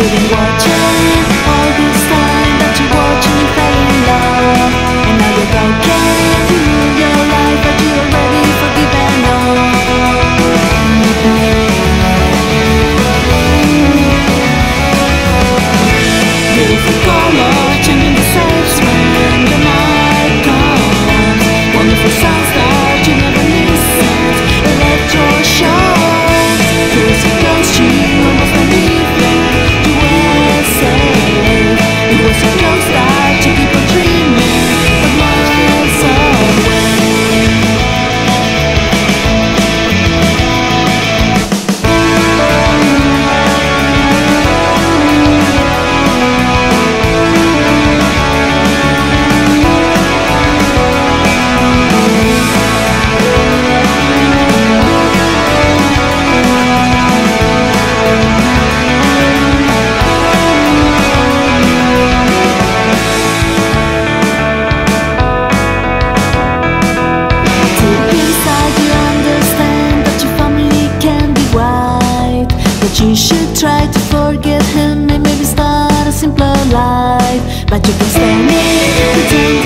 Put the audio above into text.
You've been watching all this time that you watch and you fell in love, and now you're broken, you ruined your life, but you already forgiven all. Beautiful color, changing the shapes when the night comes. Wonderful sounds that you never listened, let your show. Close your close, you almost believe that you were safe. It was so close that you keep on dreaming, but miles away. You should try to forget him, and maybe start a simpler life. But you can stand it, pretend